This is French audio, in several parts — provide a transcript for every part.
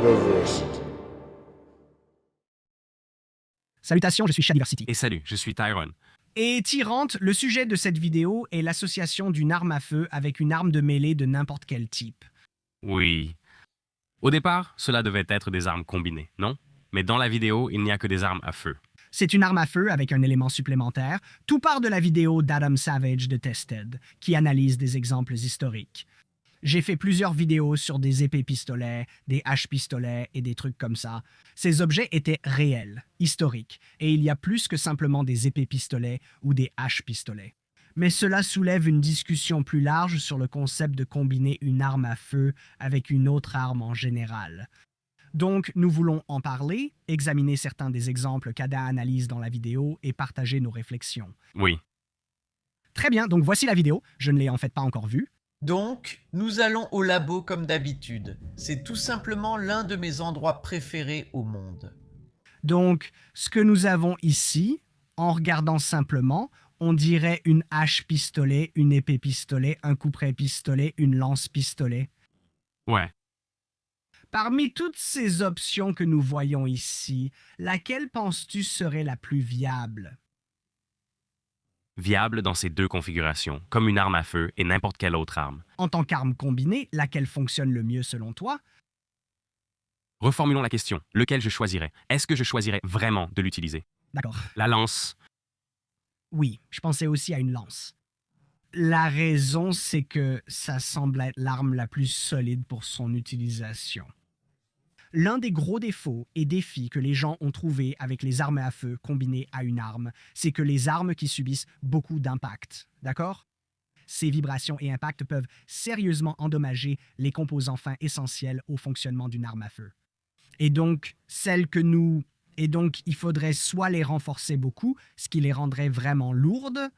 Metaversity. Salutations, je suis Shadiversity. Et salut, je suis Tyrone. Et Tyrante, le sujet de cette vidéo est l'association d'une arme à feu avec une arme de mêlée de n'importe quel type. Oui. Au départ, cela devait être des armes combinées, non? Mais dans la vidéo, il n'y a que des armes à feu. C'est une arme à feu avec un élément supplémentaire. Tout part de la vidéo d'Adam Savage de Tested, qui analyse des exemples historiques. J'ai fait plusieurs vidéos sur des épées pistolets, des haches pistolets et des trucs comme ça. Ces objets étaient réels, historiques, et il y a plus que simplement des épées pistolets ou des haches pistolets. Mais cela soulève une discussion plus large sur le concept de combiner une arme à feu avec une autre arme en général. Donc, nous voulons en parler, examiner certains des exemples qu'Ada analyse dans la vidéo et partager nos réflexions. Oui. Très bien, donc voici la vidéo. Je ne l'ai en fait pas encore vue. Donc, nous allons au labo comme d'habitude. C'est tout simplement l'un de mes endroits préférés au monde. Donc, ce que nous avons ici, en regardant simplement, on dirait une hache pistolet, une épée pistolet, un couperet pistolet, une lance pistolet. Ouais. Parmi toutes ces options que nous voyons ici, laquelle penses-tu serait la plus viable? Viable dans ces deux configurations, comme une arme à feu et n'importe quelle autre arme. En tant qu'arme combinée, laquelle fonctionne le mieux selon toi? Reformulons la question. Lequel je choisirais? Est-ce que je choisirais vraiment de l'utiliser? D'accord. La lance. Oui, je pensais aussi à une lance. La raison, c'est que ça semble être l'arme la plus solide pour son utilisation. L'un des gros défauts et défis que les gens ont trouvés avec les armes à feu combinées à une arme, c'est que les armes qui subissent beaucoup d'impact, d'accord? Ces vibrations et impacts peuvent sérieusement endommager les composants fins essentiels au fonctionnement d'une arme à feu. Et donc, il faudrait soit les renforcer beaucoup, ce qui les rendrait vraiment lourdes,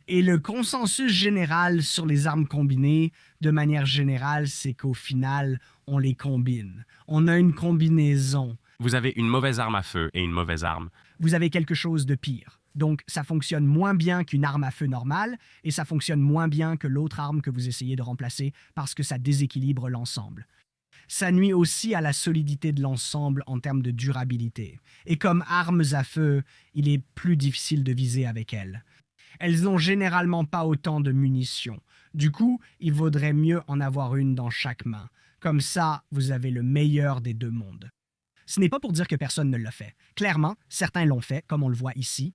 et le consensus général sur les armes combinées, de manière générale, c'est qu'au final, on les combine. On a une combinaison. Vous avez une mauvaise arme à feu et une mauvaise arme. Vous avez quelque chose de pire. Donc, ça fonctionne moins bien qu'une arme à feu normale et ça fonctionne moins bien que l'autre arme que vous essayez de remplacer parce que ça déséquilibre l'ensemble. Ça nuit aussi à la solidité de l'ensemble en termes de durabilité. Et comme armes à feu, il est plus difficile de viser avec elles. Elles n'ont généralement pas autant de munitions. Du coup, il vaudrait mieux en avoir une dans chaque main. Comme ça, vous avez le meilleur des deux mondes. Ce n'est pas pour dire que personne ne l'a fait. Clairement, certains l'ont fait, comme on le voit ici.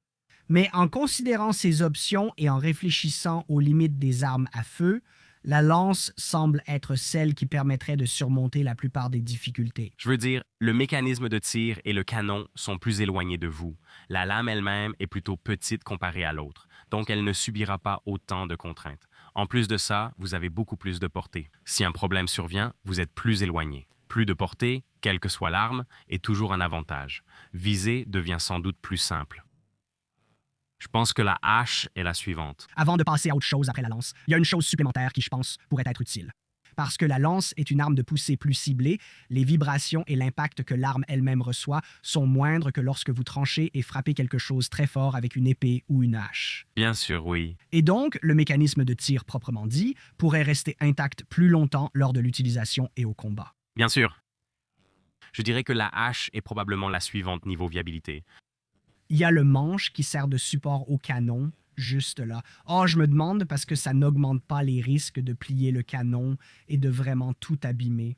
Mais en considérant ces options et en réfléchissant aux limites des armes à feu, la lance semble être celle qui permettrait de surmonter la plupart des difficultés. Je veux dire, le mécanisme de tir et le canon sont plus éloignés de vous. La lame elle-même est plutôt petite comparée à l'autre, donc elle ne subira pas autant de contraintes. En plus de ça, vous avez beaucoup plus de portée. Si un problème survient, vous êtes plus éloigné. Plus de portée, quelle que soit l'arme, est toujours un avantage. Viser devient sans doute plus simple. Je pense que la hache est la suivante. Avant de passer à autre chose après la lance, il y a une chose supplémentaire qui, je pense, pourrait être utile. Parce que la lance est une arme de poussée plus ciblée, les vibrations et l'impact que l'arme elle-même reçoit sont moindres que lorsque vous tranchez et frappez quelque chose très fort avec une épée ou une hache. Bien sûr, oui. Et donc, le mécanisme de tir proprement dit pourrait rester intact plus longtemps lors de l'utilisation et au combat. Bien sûr. Je dirais que la hache est probablement la suivante niveau viabilité. Il y a le manche qui sert de support au canon, juste là. Oh, je me demande parce que ça n'augmente pas les risques de plier le canon et de vraiment tout abîmer.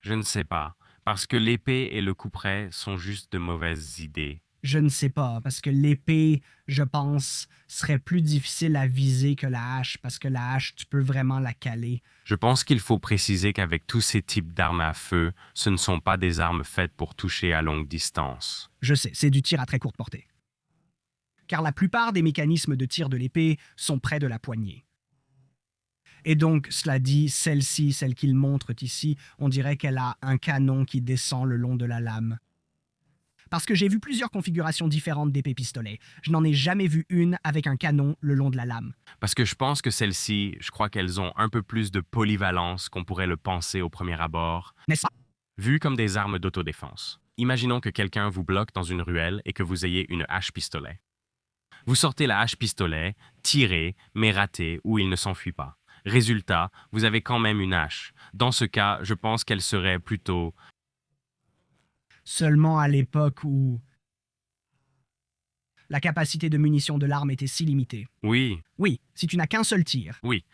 Je ne sais pas, parce que l'épée et le couperet sont juste de mauvaises idées. Je ne sais pas, parce que l'épée, je pense, serait plus difficile à viser que la hache, parce que la hache, tu peux vraiment la caler. Je pense qu'il faut préciser qu'avec tous ces types d'armes à feu, ce ne sont pas des armes faites pour toucher à longue distance. Je sais, c'est du tir à très courte portée. Car la plupart des mécanismes de tir de l'épée sont près de la poignée. Et donc, cela dit, celle-ci, celle qu'il montre ici, on dirait qu'elle a un canon qui descend le long de la lame. Parce que j'ai vu plusieurs configurations différentes d'épées pistolet. Je n'en ai jamais vu une avec un canon le long de la lame. Parce que je pense que celles-ci, je crois qu'elles ont un peu plus de polyvalence qu'on pourrait le penser au premier abord, N'est-ce pas? vues comme des armes d'autodéfense. Imaginons que quelqu'un vous bloque dans une ruelle et que vous ayez une hache pistolet. Vous sortez la hache pistolet, tirez, mais ratez ou il ne s'enfuit pas. Résultat, vous avez quand même une hache. Dans ce cas, je pense qu'elle serait plutôt... Seulement à l'époque où la capacité de munition de l'arme était si limitée. Oui, Oui, si tu n'as qu'un seul tir. oui.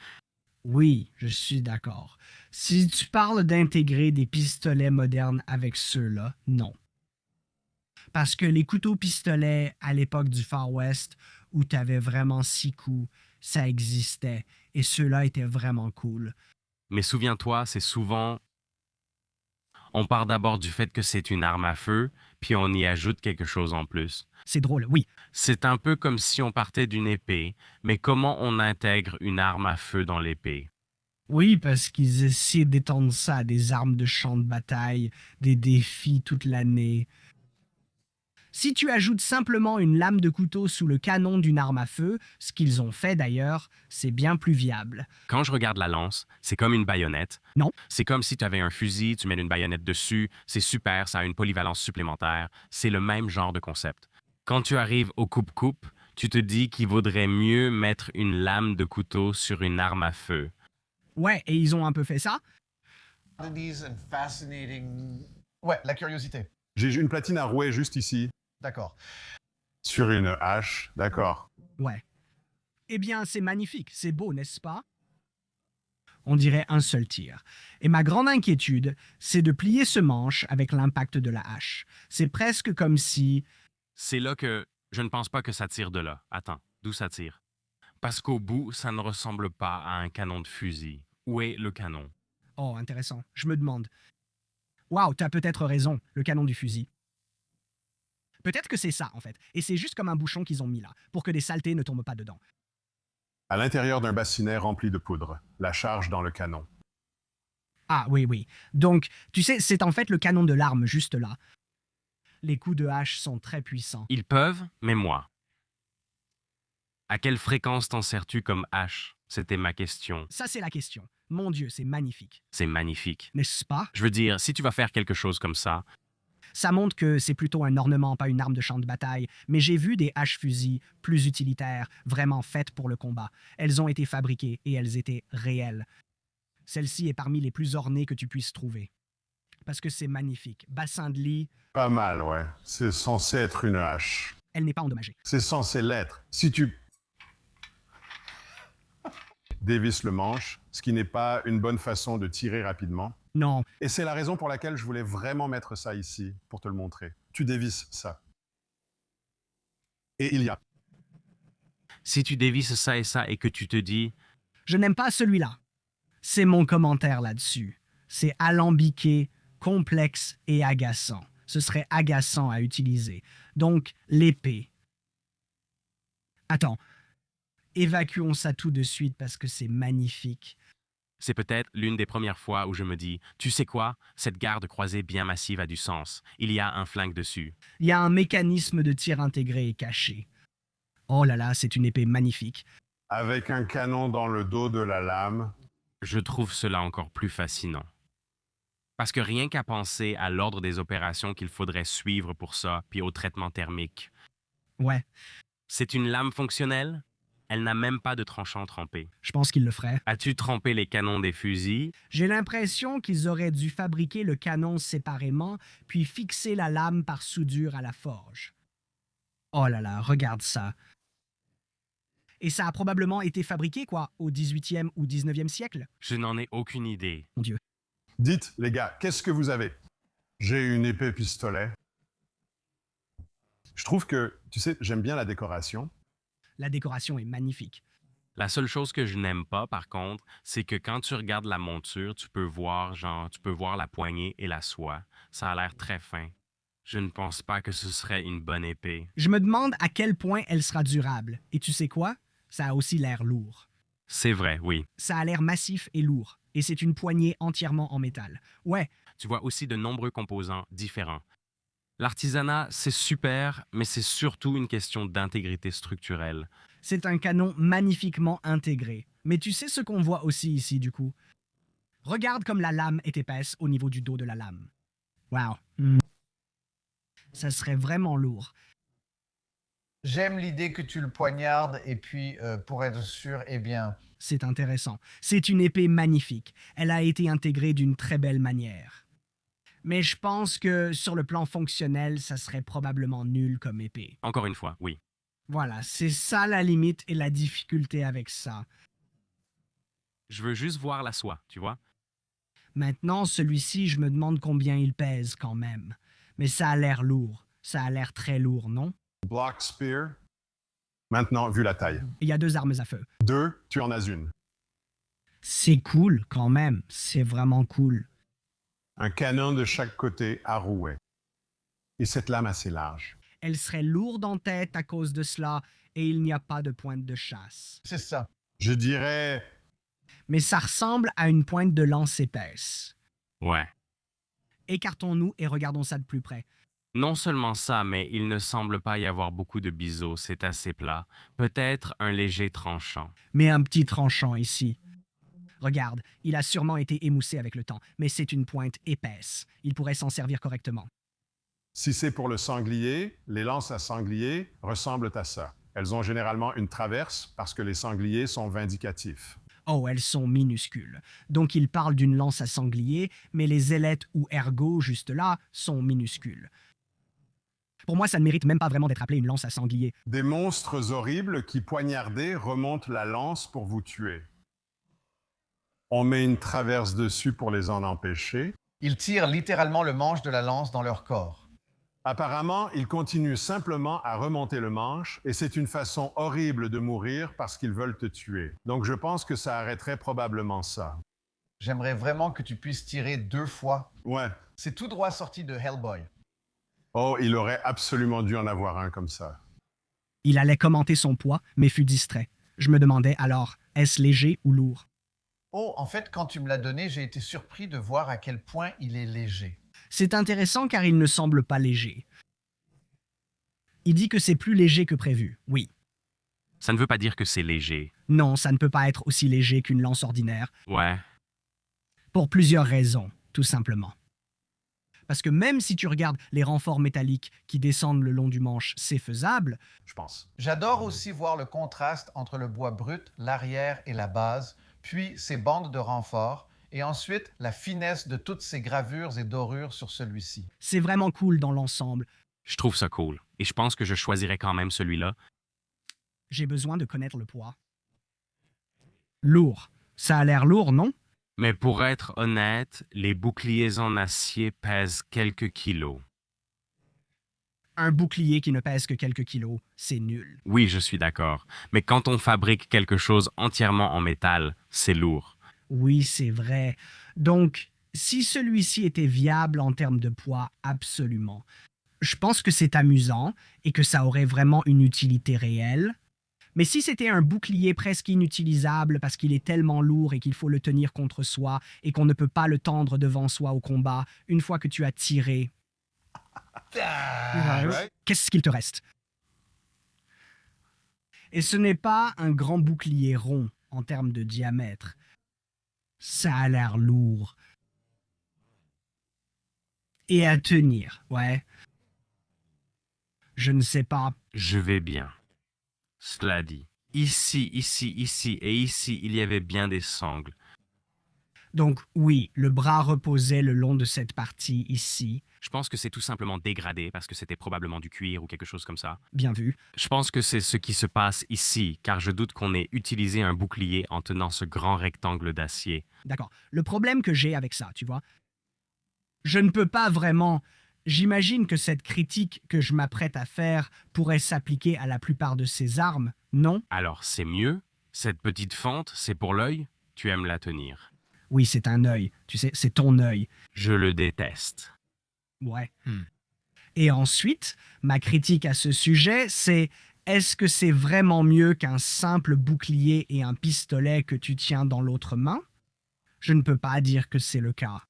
Oui, je suis d'accord. Si tu parles d'intégrer des pistolets modernes avec ceux-là, non. Parce que les couteaux-pistolets à l'époque du Far West, où tu avais vraiment 6 coups, ça existait. Et ceux-là étaient vraiment cool. Mais souviens-toi, c'est souvent... On part d'abord du fait que c'est une arme à feu, puis on y ajoute quelque chose en plus. C'est drôle, oui. C'est un peu comme si on partait d'une épée, mais comment on intègre une arme à feu dans l'épée? Oui, parce qu'ils essaient d'étendre ça à des armes de champ de bataille, des défis toute l'année. Si tu ajoutes simplement une lame de couteau sous le canon d'une arme à feu, ce qu'ils ont fait d'ailleurs, c'est bien plus viable. Quand je regarde la lance, c'est comme une baïonnette. Non. C'est comme si tu avais un fusil, tu mets une baïonnette dessus, c'est super, ça a une polyvalence supplémentaire. C'est le même genre de concept. Quand tu arrives au coupe-coupe, tu te dis qu'il vaudrait mieux mettre une lame de couteau sur une arme à feu. Ouais, et ils ont un peu fait ça. Ouais, la curiosité. J'ai une platine à rouet juste ici. D'accord. Sur une hache, d'accord. Ouais. Eh bien, c'est magnifique, c'est beau, n'est-ce pas? On dirait un seul tir. Et ma grande inquiétude, c'est de plier ce manche avec l'impact de la hache. C'est presque comme si... C'est là que je ne pense pas que ça tire de là. Attends, d'où ça tire? Parce qu'au bout, ça ne ressemble pas à un canon de fusil. Où est le canon? Oh, intéressant. Je me demande. Waouh, t'as peut-être raison, le canon du fusil. Peut-être que c'est ça, en fait. Et c'est juste comme un bouchon qu'ils ont mis là, pour que des saletés ne tombent pas dedans. À l'intérieur d'un bassinet rempli de poudre, la charge dans le canon. Ah oui, oui. Donc, tu sais, c'est en fait le canon de l'arme juste là. Les coups de hache sont très puissants. Ils peuvent, mais moi. À quelle fréquence t'en sers-tu comme hache? C'était ma question. Ça, c'est la question. Mon Dieu, c'est magnifique. C'est magnifique. N'est-ce pas? Je veux dire, si tu vas faire quelque chose comme ça, Ça montre que c'est plutôt un ornement, pas une arme de champ de bataille, mais j'ai vu des haches-fusils plus utilitaires, vraiment faites pour le combat. Elles ont été fabriquées et elles étaient réelles. Celle-ci est parmi les plus ornées que tu puisses trouver. Parce que c'est magnifique. Bassin de lit, Pas mal, ouais. C'est censé être une hache. elle n'est pas endommagée. C'est censé l'être. Si tu dévisses le manche, ce qui n'est pas une bonne façon de tirer rapidement. Non, Et c'est la raison pour laquelle je voulais vraiment mettre ça ici, pour te le montrer. Tu dévisses ça. Et il y a. si tu dévisses ça et que tu te dis, je n'aime pas celui-là. C'est mon commentaire là-dessus. C'est alambiqué, complexe et agaçant. Ce serait agaçant à utiliser. Donc, l'épée. Attends. Évacuons ça tout de suite parce que c'est magnifique. c'est peut-être l'une des premières fois où je me dis, tu sais quoi, cette garde croisée bien massive a du sens. Il y a un flingue dessus. Il y a un mécanisme de tir intégré et caché. Oh là là, c'est une épée magnifique. Avec un canon dans le dos de la lame. Je trouve cela encore plus fascinant. Parce que rien qu'à penser à l'ordre des opérations qu'il faudrait suivre pour ça, puis au traitement thermique. Ouais, C'est une lame fonctionnelle? Elle n'a même pas de tranchant trempé. je pense qu'il le ferait. As-tu trempé les canons des fusils? J'ai l'impression qu'ils auraient dû fabriquer le canon séparément, puis fixer la lame par soudure à la forge. Oh là là, regarde ça. Et ça a probablement été fabriqué, quoi, au 18e ou 19e siècle? Je n'en ai aucune idée. Mon Dieu. Dites, les gars, qu'est-ce que vous avez? J'ai une épée pistolet. Je trouve que, tu sais, j'aime bien la décoration. La décoration est magnifique. La seule chose que je n'aime pas, par contre, c'est que quand tu regardes la monture, tu peux voir la poignée et la soie. Ça a l'air très fin. Je ne pense pas que ce serait une bonne épée. Je me demande à quel point elle sera durable. Et tu sais quoi? Ça a aussi l'air lourd. C'est vrai, oui. Ça a l'air massif et lourd. Et c'est une poignée entièrement en métal. Ouais, Tu vois aussi de nombreux composants différents. L'artisanat, c'est super, mais c'est surtout une question d'intégrité structurelle. c'est un canon magnifiquement intégré. Mais tu sais ce qu'on voit aussi ici, du coup? Regarde comme la lame est épaisse au niveau du dos de la lame. Wow. Ça serait vraiment lourd. J'aime l'idée que tu le poignardes et puis, pour être sûr, eh bien, C'est intéressant. C'est une épée magnifique. Elle a été intégrée d'une très belle manière. Mais je pense que sur le plan fonctionnel, ça serait probablement nul comme épée. Encore une fois, oui. Voilà, c'est ça la limite et la difficulté avec ça. Je veux juste voir la soie, tu vois? Maintenant, celui-ci, je me demande combien il pèse quand même. Mais ça a l'air lourd. Ça a l'air très lourd, non? Block spear. Maintenant, vu la taille. Il y a 2 armes à feu. 2, tu en as une. C'est cool quand même. C'est vraiment cool. Un canon de chaque côté à rouet. Et cette lame assez large. Elle serait lourde en tête à cause de cela et il n'y a pas de pointe de chasse. c'est ça. Je dirais Mais ça ressemble à une pointe de lance épaisse. Ouais. Écartons-nous et regardons ça de plus près. Non seulement ça, mais il ne semble pas y avoir beaucoup de biseaux, c'est assez plat. Peut-être un léger tranchant. Mais un petit tranchant ici. Regarde, il a sûrement été émoussé avec le temps, mais c'est une pointe épaisse. Il pourrait s'en servir correctement. si c'est pour le sanglier, les lances à sanglier ressemblent à ça. Elles ont généralement une traverse parce que les sangliers sont vindicatifs. Oh, elles sont minuscules. Donc il parle d'une lance à sanglier, mais les ailettes ou ergots, juste là, sont minuscules. Pour moi, ça ne mérite même pas vraiment d'être appelé une lance à sanglier. Des monstres horribles qui, poignardés, remontent la lance pour vous tuer. On met une traverse dessus pour les en empêcher. Ils tirent littéralement le manche de la lance dans leur corps. Apparemment, ils continuent simplement à remonter le manche et c'est une façon horrible de mourir parce qu'ils veulent te tuer. Donc je pense que ça arrêterait probablement ça. J'aimerais vraiment que tu puisses tirer 2 fois. Ouais. C'est tout droit sorti de Hellboy. Oh, il aurait absolument dû en avoir un comme ça. Il allait commenter son poids, mais fut distrait. Je me demandais alors, est-ce léger ou lourd? Oh, en fait, quand tu me l'as donné, j'ai été surpris de voir à quel point il est léger. C'est intéressant car il ne semble pas léger. Il dit que c'est plus léger que prévu, oui. Ça ne veut pas dire que c'est léger. Non, ça ne peut pas être aussi léger qu'une lance ordinaire, Ouais. pour plusieurs raisons, tout simplement. Parce que même si tu regardes les renforts métalliques qui descendent le long du manche, c'est faisable, Je pense. J'adore aussi voir le contraste entre le bois brut, l'arrière et la base, puis ces bandes de renfort, et ensuite la finesse de toutes ces gravures et dorures sur celui-ci. c'est vraiment cool dans l'ensemble. Je trouve ça cool. Et je pense que je choisirais quand même celui-là. J'ai besoin de connaître le poids. Lourd. Ça a l'air lourd, non? Mais pour être honnête, les boucliers en acier pèsent quelques kilos. Un bouclier qui ne pèse que quelques kilos, c'est nul. Oui, je suis d'accord. Mais quand on fabrique quelque chose entièrement en métal, c'est lourd. Oui, c'est vrai. Donc, si celui-ci était viable en termes de poids, absolument. Je pense que c'est amusant et que ça aurait vraiment une utilité réelle. Mais si c'était un bouclier presque inutilisable parce qu'il est tellement lourd et qu'il faut le tenir contre soi et qu'on ne peut pas le tendre devant soi au combat, une fois que tu as tiré, Right? qu'est-ce qu'il te reste? Et ce n'est pas un grand bouclier rond en termes de diamètre. Ça a l'air lourd. Et à tenir, ouais. Je ne sais pas. Je vais bien. Cela dit, ici et ici, il y avait bien des sangles. Donc oui, le bras reposait le long de cette partie ici. Je pense que c'est tout simplement dégradé parce que c'était probablement du cuir ou quelque chose comme ça. Bien vu. Je pense que c'est ce qui se passe ici, car je doute qu'on ait utilisé un bouclier en tenant ce grand rectangle d'acier. D'accord. Le problème que j'ai avec ça, tu vois, je ne peux pas vraiment... J'imagine que cette critique que je m'apprête à faire pourrait s'appliquer à la plupart de ces armes, non? Alors, c'est mieux? Cette petite fente, c'est pour l'œil? Tu aimes la tenir. Oui, c'est un œil. Tu sais, c'est ton œil. Je le déteste. Ouais. Et ensuite, ma critique à ce sujet, c'est est-ce que c'est vraiment mieux qu'un simple bouclier et un pistolet que tu tiens dans l'autre main? Je ne peux pas dire que c'est le cas.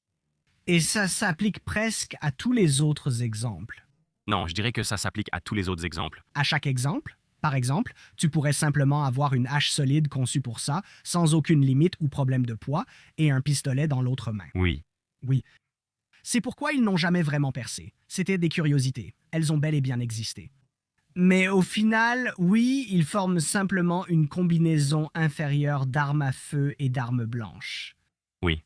Et ça s'applique presque à tous les autres exemples. Non, je dirais que ça s'applique à tous les autres exemples. À chaque exemple, par exemple, tu pourrais simplement avoir une hache solide conçue pour ça, sans aucune limite ou problème de poids, et un pistolet dans l'autre main. Oui. Oui. C'est pourquoi ils n'ont jamais vraiment percé. C'était des curiosités. Elles ont bel et bien existé. Mais au final, oui, ils forment simplement une combinaison inférieure d'armes à feu et d'armes blanches. Oui.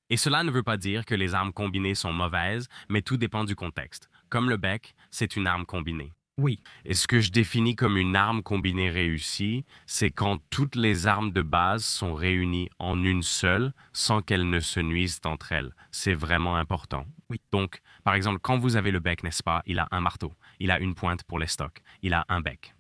Et cela ne veut pas dire que les armes combinées sont mauvaises, mais tout dépend du contexte. Comme le bec, c'est une arme combinée. Oui. Et ce que je définis comme une arme combinée réussie, c'est quand toutes les armes de base sont réunies en une seule sans qu'elles ne se nuisent entre elles. C'est vraiment important. Oui. Donc, par exemple, quand vous avez le bec, n'est-ce pas, il a un marteau, il a une pointe pour les stocks, il a un bec.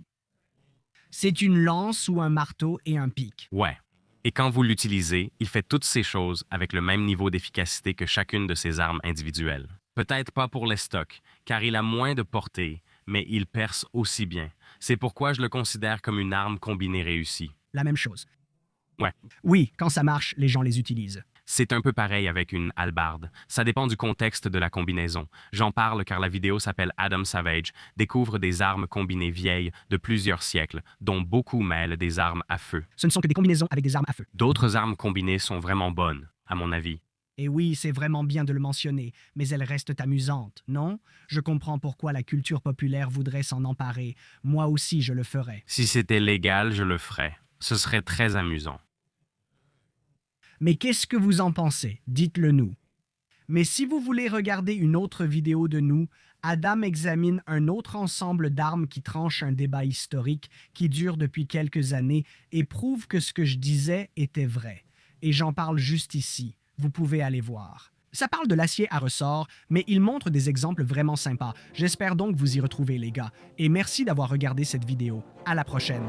C'est une lance ou un marteau et un pic. Ouais. Et quand vous l'utilisez, il fait toutes ces choses avec le même niveau d'efficacité que chacune de ses armes individuelles. Peut-être pas pour les stocks, car il a moins de portée, mais il perce aussi bien. C'est pourquoi je le considère comme une arme combinée réussie. La même chose. Ouais. Oui, quand ça marche, les gens les utilisent. C'est un peu pareil avec une hallebarde. Ça dépend du contexte de la combinaison. J'en parle car la vidéo s'appelle Adam Savage, découvre des armes combinées vieilles de plusieurs siècles, dont beaucoup mêlent des armes à feu. Ce ne sont que des combinaisons avec des armes à feu. D'autres armes combinées sont vraiment bonnes, à mon avis. Et oui, c'est vraiment bien de le mentionner, mais elles restent amusantes, non? Je comprends pourquoi la culture populaire voudrait s'en emparer. Moi aussi, je le ferais. Si c'était légal, je le ferais. Ce serait très amusant. Mais qu'est-ce que vous en pensez? Dites-le nous. Mais si vous voulez regarder une autre vidéo de nous, Adam examine un autre ensemble d'armes qui tranche un débat historique qui dure depuis quelques années et prouve que ce que je disais était vrai. Et j'en parle juste ici. Vous pouvez aller voir. Ça parle de l'acier à ressort, mais il montre des exemples vraiment sympas. J'espère donc vous y retrouver, les gars. Et merci d'avoir regardé cette vidéo. À la prochaine.